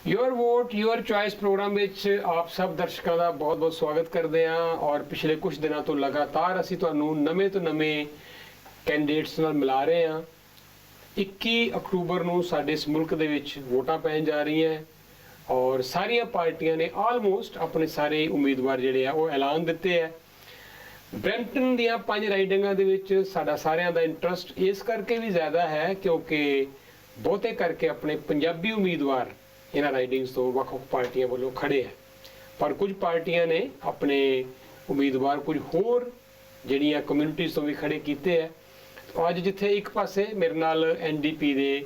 Your vote your choice programme ਵਿੱਚ ਆਪ ਸਭ ਦਰਸ਼ਕਾਂ ਦਾ ਬਹੁਤ-ਬਹੁਤ ਸਵਾਗਤ ਕਰਦੇ ਹਾਂ ਔਰ ਪਿਛਲੇ ਕੁਝ ਦਿਨਾਂ ਤੋਂ ਲਗਾਤਾਰ ਅਸੀਂ ਤੁਹਾਨੂੰ ਨਵੇਂ ਤੋਂ ਨਵੇਂ ਕੈਂਡੀਡੇਟਸ ਨਾਲ ਮਿਲਾ ਰਹੇ ਹਾਂ 21 ਅਕਤੂਬਰ ਨੂੰ ਸਾਡੇ ਇਸ ਮੁਲਕ ਦੇ ਵਿੱਚ ਵੋਟਾਂ ਪੈਣ ਜਾ ਰਹੀਆਂ ਔਰ ਸਾਰੀਆਂ ਪਾਰਟੀਆਂ ਨੇ ਆਲਮੋਸਟ ਆਪਣੇ ਸਾਰੇ ਉਮੀਦਵਾਰ ਜਿਹੜੇ ਆ ਉਹ ਐਲਾਨ ਦਿੱਤੇ ਆ ਬ੍ਰੈਂਪਟਨ ਦੀਆਂ 5 ਰਾਈਡਿੰਗਾਂ ਦੇ ਵਿੱਚ ਸਾਡਾ ਸਾਰਿਆਂ ਦਾ ਇੰਟਰਸਟ ਇਸ ਕਰਕੇ ਵੀ ਜ਼ਿਆਦਾ ਹੈ ਕਿਉਂਕਿ ਬਹੁਤੇ ਕਰਕੇ ਆਪਣੇ ਪੰਜਾਬੀ ਉਮੀਦਵਾਰ ਇਹਨਾਂ ਰਾਈਡਿੰਗਸ ਤੋਂ ਵੱਖ-ਵੱਖ ਪਾਰਟੀਆਂ ਵੱਲੋਂ ਖੜੇ ਆ ਪਰ ਕੁਝ ਪਾਰਟੀਆਂ ਨੇ ਆਪਣੇ ਉਮੀਦਵਾਰ ਕੁਝ ਹੋਰ ਜਿਹੜੀਆਂ ਕਮਿਊਨਿਟੀਜ਼ ਤੋਂ ਵੀ ਖੜੇ ਕੀਤੇ ਆ ਅੱਜ ਜਿੱਥੇ ਇੱਕ ਪਾਸੇ ਮੇਰੇ ਨਾਲ NDP ਦੇ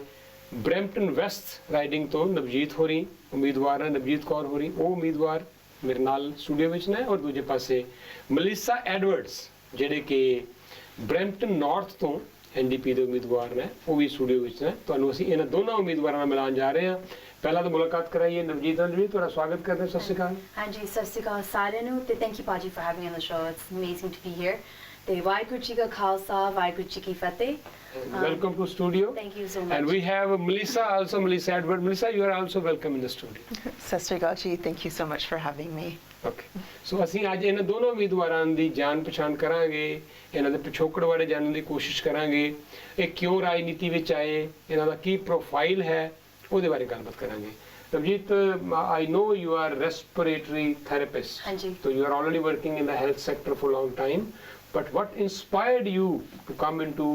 ਬ੍ਰੈਂਪਟਨ ਵੈਸਟ ਰਾਈਡਿੰਗ ਤੋਂ ਨਵਜੀਤ ਹੋਰੀ ਉਮੀਦਵਾਰ ਹੈ ਨਵਜੀਤ ਕੌਰ ਹੋਰੀ ਉਹ ਉਮੀਦਵਾਰ ਮੇਰੇ ਨਾਲ ਸਟੂਡੀਓ ਵਿੱਚ ਨੇ ਔਰ ਦੂਜੇ ਪਾਸੇ ਮਲੀਸਾ ਐਡਵਰਡਸ ਜਿਹੜੇ ਕਿ ਬ੍ਰੈਂਪਟਨ ਨਾਰਥ ਤੋਂ NDP ਦੇ ਉਮੀਦਵਾਰ ਨੇ ਉਹ ਵੀ ਸਟੂਡੀਓ ਵਿੱਚ ਨੇ ਤੁਹਾਨੂੰ ਅਸੀਂ ਇਹਨਾਂ ਦੋਨਾਂ ਉਮੀਦਵਾਰਾਂ ਨਾਲ ਮਿਲਾਉਣ ਜਾ ਰਹੇ ਹਾਂ ਪਹਿਲਾਂ ਤਾਂ ਮੁਲਾਕਾਤ ਕਰਾਈਏ ਨਵਜੀਤ ਨਾਲ ਜੀ ਤੁਹਾਡਾ ਸਵਾਗਤ ਕਰਦੇ ਹਾਂ ਸਤਿ ਸ਼੍ਰੀ ਅਕਾਲ ਹਾਂਜੀ ਸਤਿ ਸ਼੍ਰੀ ਅਕਾਲ ਸਾਰਿਆਂ ਨੂੰ ਤੇ ਥੈਂਕ ਯੂ ਪਾਜੀ for having on the show it's amazing to be here ਤੇ ਵਾਹਿਗੁਰੂ ਜੀ ਕਾ ਖਾਲਸਾ ਵਾਹਿਗੁਰੂ ਜੀ ਕੀ ਫਤਿਹ welcome to studio thank you so much and we have Melissa Edward Melissa you are also welcome in the studio ਸਤਿ ਸ਼੍ਰੀ ਅਕਾਲ ਜੀ thank you so much for having me okay so ਅਸੀਂ ਅੱਜ ਇਹਨਾਂ ਦੋਨੋਂ ਉਮੀਦਵਾਰਾਂ ਦੀ ਜਾਣ ਪਛਾਣ ਕਰਾਂਗੇ ਇਹਨਾਂ ਦੇ ਪਿਛੋਕੜ ਬਾਰੇ ਜਾਣਨ ਦੀ ਕੋਸ਼ਿਸ਼ ਕਰਾਂਗੇ ਇਹ ਕਿਉਂ ਰਾਜਨੀਤੀ ਵਿੱਚ ਆਏ ਇਹਨਾਂ ਦਾ ਕੀ ਪ੍ਰੋਫਾਈਲ ਹੈ ਉਹਦੇ ਬਾਰੇ ਗੱਲਬਾਤ ਕਰਾਂਗੇ Navjeet I know you are respiratory therapist ਹਾਂਜੀ so you are already working in the health sector for a long time but what inspired you to come into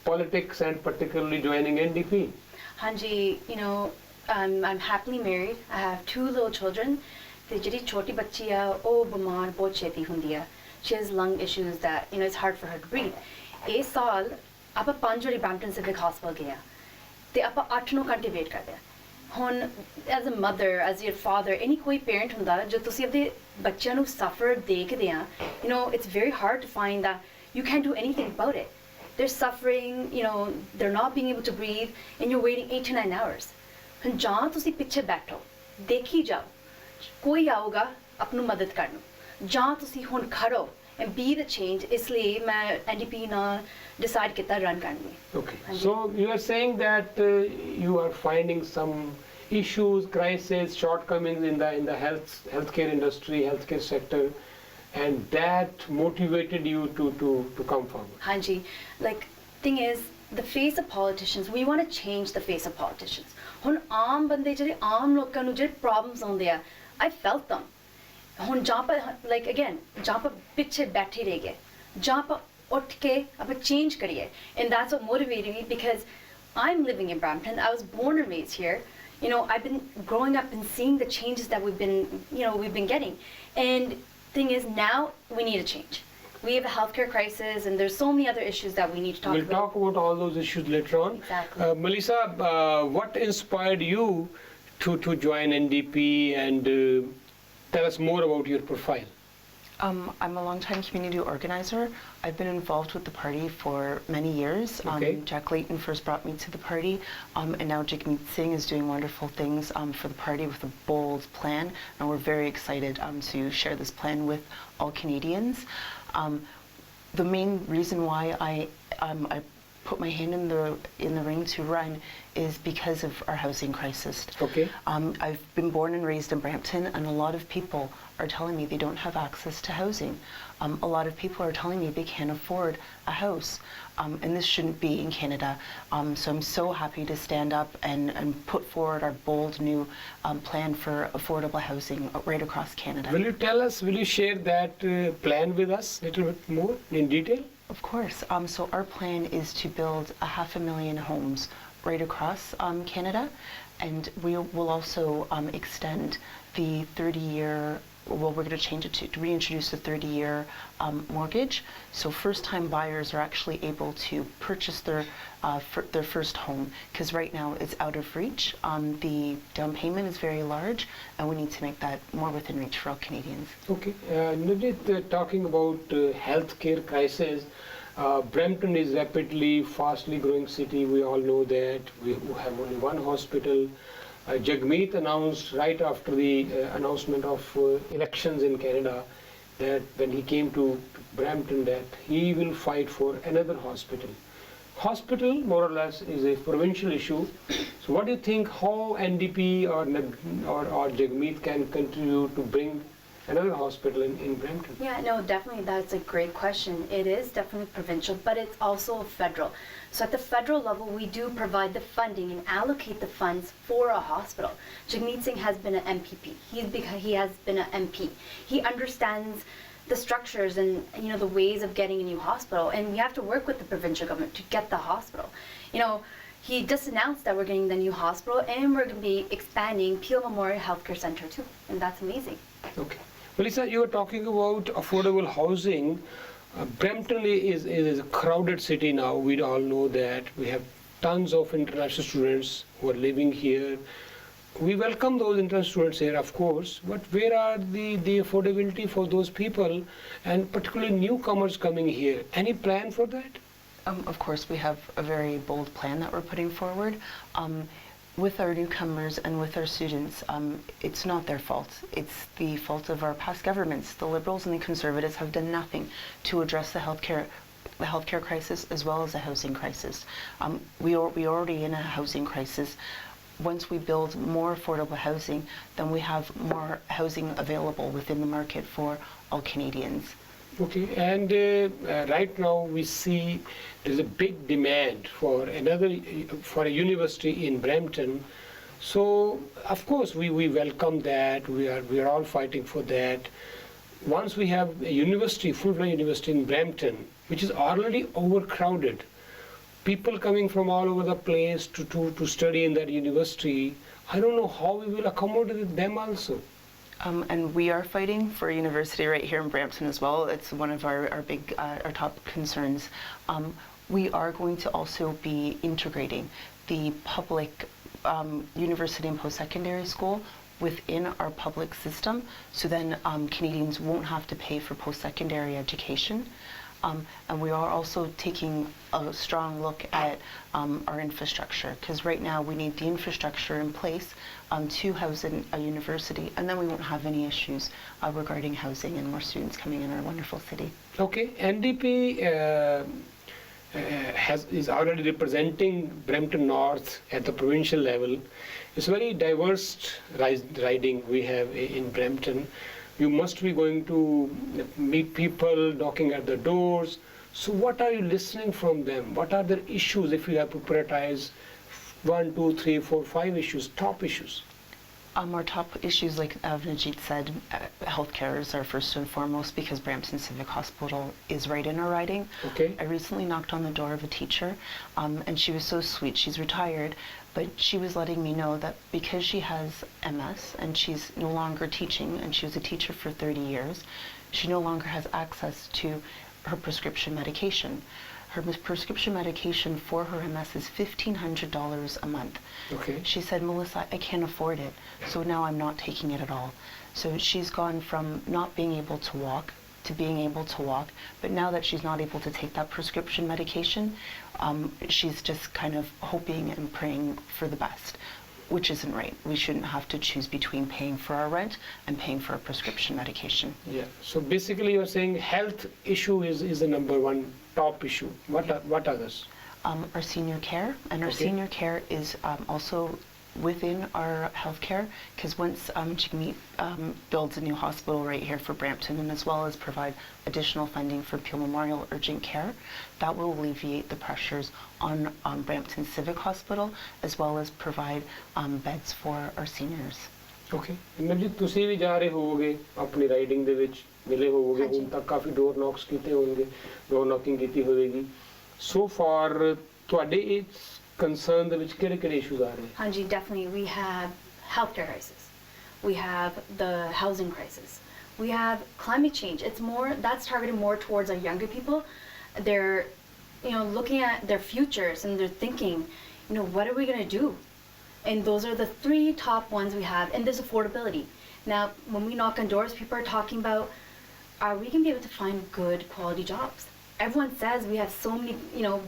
politics and particularly joining NDP ਹਾਂਜੀ you know I'm happily married I have 2 little children ਤੇ ਜਿਹੜੀ ਛੋਟੀ ਬੱਚੀ ਆ ਉਹ ਬਿਮਾਰ ਬਹੁਤ ਛੇਤੀ ਹੁੰਦੀ ਆ she has lung issues that you know it's hard for her to breathe ਇਸ ਸਾਲ ਆਪਾਂ 5 ਵਾਰੀ ਬ੍ਰੈਂਪਟਨ ਸਿਵਿਕ ਹਸਪਤਾਲ ਗਏ ਆ ਤੇ ਆਪਾਂ 8-9 ਘੰਟੇ ਵੇਟ ਕਰਦੇ ਆ ਹੁਣ as a mother as your father any ਕੋਈ ਪੇਰੈਂਟ ਹੁੰਦਾ ਜੋ ਤੁਸੀਂ ਆਪਣੇ ਬੱਚਿਆਂ ਨੂੰ ਸਫਰ ਦੇਖਦੇ ਆ you نو it's very hard to find that you can't do anything about it they're suffering you know they're not being able to breathe and you're waiting 8 to 9 hours ਹੁਣ ਜਾਂ ਤੁਸੀਂ ਪਿੱਛੇ ਬੈਠੋ ਦੇਖੀ ਜਾਓ ਕੋਈ ਆਊਗਾ ਆਪਣੀ ਮਦਦ ਕਰਨ ਜਾਂ ਤੁਸੀਂ ਹੁਣ ਖੜੋ and be the change ਇਸ ਲਈ ਮੈਂ NDP ਨਾਲ decide ਕੀਤਾ run ਕਰਨ ਲਈ okay so you are saying that you are finding some issues crises shortcomings in the healthcare industry healthcare sector and that motivated you to come forward ਹਾਂਜੀ like thing is the face of politicians we want to change the face of politicians ਹੁਣ ਆਮ ਬੰਦੇ ਜਿਹੜੇ ਆਮ ਲੋਕਾਂ ਨੂੰ ਜਿਹੜੇ problems ਆਉਂਦੇ ਆ I felt them ਹੁਣ ਜਾਂ ਪਰ like again ਜਾਂ ਪਰ ਪਿੱਛੇ ਬੈਠੇ ਰਹਿ ਗਏ ਜਾਂ ਪਰ ਉੱਠ ਕੇ ਆਪਾਂ change ਕਰੀਏ and that's what motivated me because I'm living in Brampton I was born and raised here you know I've been growing up and seeing the changes that we've been getting and thing is now we need a change we have a healthcare crisis and there's so many other issues that we need to talk about. We'll talk about all those issues later on. Exactly. Melissa, what inspired you to join NDP and tell us more about your profile. I'm a long-time community organizer. I've been involved with the party for many years. Okay. Jack Layton first brought me to the party, and now Jagmeet Singh is doing wonderful things for the party with a bold plan, and we're very excited to share this plan with all Canadians. The main reason why I put my hand in the ring to run is because of our housing crisis. Okay. I've been born and raised in Brampton and a lot of people are telling me they don't have access to housing. A lot of people are telling me they can't afford a house and this shouldn't be in Canada. So I'm so happy to stand up and put forward our bold new plan for affordable housing right across Canada. Will you share that plan with us a little bit more in detail? Of course. So our plan is to build 500,000 homes right across Canada, and we will also extend the 30-year. Well, we're going to change it to reintroduce the 30-year mortgage. So first-time buyers are actually able to purchase their first home because right now it's out of reach. The down payment is very large, and we need to make that more within reach for all Canadians. Okay. Navjit, talking about healthcare crisis, Brampton is rapidly, fastly growing city. We all know that. We have only one hospital. Jagmeet announced right after the announcement of elections in Canada that when he came to Brampton that he will fight for another hospital. Hospital more or less is a provincial issue So what do you think, how NDP or Jagmeet can contribute to bring another hospital in Brampton? Yeah, no, definitely that's a great question. It is definitely provincial, but it's also federal. So at the federal level, we do provide the funding and allocate the funds for a hospital. Jagmeet Singh has been an MPP. He has been an MP. He understands the structures and the ways of getting a new hospital, and we have to work with the provincial government to get the hospital. He just announced that we're getting the new hospital, and we're going to be expanding Peel Memorial Healthcare Center too, and that's amazing. Okay. Melissa, you were talking about affordable housing. Brampton is a crowded city now. We all know that. We have tons of international students who are living here. We welcome those international students here, of course, but where are the affordability for those people, and particularly newcomers coming here? Any plan for that? Of course, we have a very bold plan that we're putting forward. With our newcomers and with our students, it's not their fault. It's the fault of our past governments. The Liberals and the Conservatives have done nothing to address the healthcare crisis as well as the housing crisis. We are already in a housing crisis. Once we build more affordable housing, then we have more housing available within the market for all Canadians. Okay, and right now we see there's a big demand for a university in Brampton. So of course we welcome that. We are all fighting for that. Once we have a university, full-fledged university in Brampton, which is already overcrowded, people coming from all over the place to study in that university, I don't know how we will accommodate them also. And we are fighting for a university right here in Brampton as well. It's one of our top concerns. We are going to also be integrating the public university and post-secondary school within our public system, so then Canadians won't have to pay for post-secondary education. And we are also taking a strong look at our infrastructure, because right now we need the infrastructure in place to house a university, and then we won't have any issues regarding housing and more students coming in our wonderful city. Okay, NDP is already representing Brampton North at the provincial level. It's a very diverse riding we have in Brampton. You must be going to meet people knocking at the doors. So what are you listening from them? What are their issues, if you have to prioritize 1, 2, 3, 4, 5 issues, top issues? Our top issues, like Avnajit said, healthcare is our first and foremost, because Brampton Civic Hospital is right in our riding. Okay. I recently knocked on the door of a teacher, and she was so sweet. She's retired, but she was letting me know that because she has MS and she's no longer teaching, and she was a teacher for 30 years, she no longer has access to her prescription medication. Her prescription medication for her MS is $1,500 a month. Okay. She said, Melissa, I can't afford it, so now I'm not taking it at all. So she's gone from not being able to walk to being able to walk, but now that she's not able to take that prescription medication, she's just kind of hoping and praying for the best, which isn't right. We shouldn't have to choose between paying for our rent and paying for a prescription medication. Yeah, so basically you're saying health issue is the number one top issue. What others? Our senior care, and our Okay. senior care is also within our healthcare, because once Jagmeet builds a new hospital right here for Brampton, and as well as provide additional funding for Peel Memorial Urgent Care, that will alleviate the pressures on Brampton Civic Hospital, as well as provide beds for our seniors. Okay. ਜੀ ਤੁਸੀਂ ਵੀ ਜਾ ਰਹੇ ਹੋਵੋਗੇ ਆਪਣੀ riding ਦੇ ਵਿੱਚ, ਮਿਲੇ ਹੋਵੋਗੇ ਹੁਣ ਤੱਕ ਕਾਫੀ ਡੋਰ ਨੌਕਸ ਕੀਤੇ ਹੋਣਗੇ, ਡੋਰ ਨੌਕਿੰਗ ਕੀਤੀ ਹੋਵੇਗੀ. ਸੋ ਫਾਰ ਤੁਹਾਡੇ ਇਸ concern ਦੇ ਵਿੱਚ ਕਿਹੜੇ ਇਸ਼ੂਜ਼ ਆ ਰਹੇ? Hanji, definitely. We have healthcare crisis. We have the housing crisis. We have climate change. That's targeted more towards our younger people. They're, looking at their futures and they're thinking, what are we going to do? And those are the 3 top ones we have. And there's affordability. Now, when we knock on doors, people are talking about, are we going to be able to find good quality jobs? Everyone says we have so many,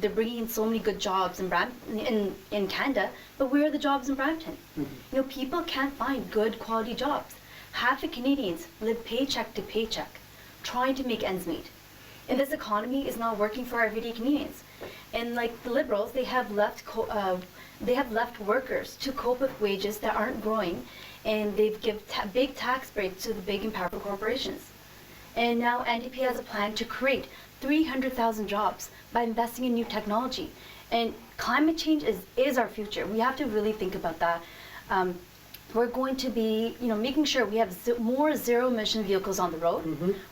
they're bringing in so many good jobs in Canada, but where are the jobs in Brampton? Mm-hmm. People can't find good quality jobs. Half the Canadians live paycheck to paycheck, trying to make ends meet. And this economy is not working for everyday Canadians. And like the Liberals, they have left They have left workers to cope with wages that aren't growing, and they've given big tax breaks to the big and powerful corporations. And now NDP has a plan to create 300,000 jobs by investing in new technology. And climate change is our future. We have to really think about that. We're going to be, making sure we have more zero-emission vehicles on the road.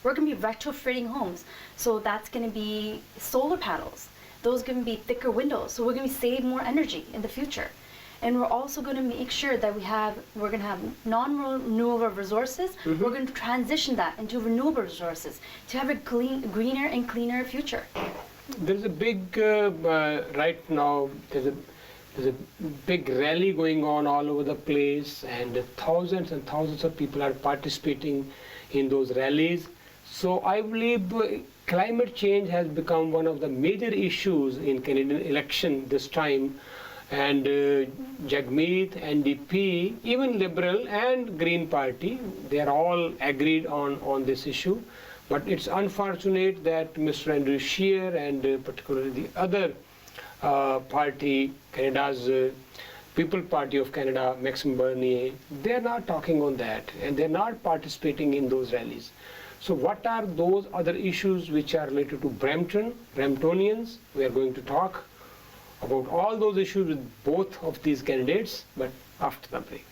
We're going to be retrofitting homes. So that's going to be solar panels. Those are going to be thicker windows. So we're going to save more energy in the future. And we're also going to make sure that we're going to have non-renewable resources. We're going to transition that into renewable resources to have a greener and cleaner future. There's a big, right now, there's a big rally going on all over the place, and thousands and thousands of people are participating in those rallies. So I believe climate change has become one of the major issues in Canadian election this time. And Jagmeet, NDP, even Liberal and Green Party, they are all agreed on this issue. But it's unfortunate that Mr. Andrew Scheer and particularly the other party, Canada's People Party of Canada, Maxime Bernier, they're not talking on that, and they're not participating in those rallies. So what are those other issues which are related to Bramptonians? We are going to talk about all those issues with both of these candidates, but after the break.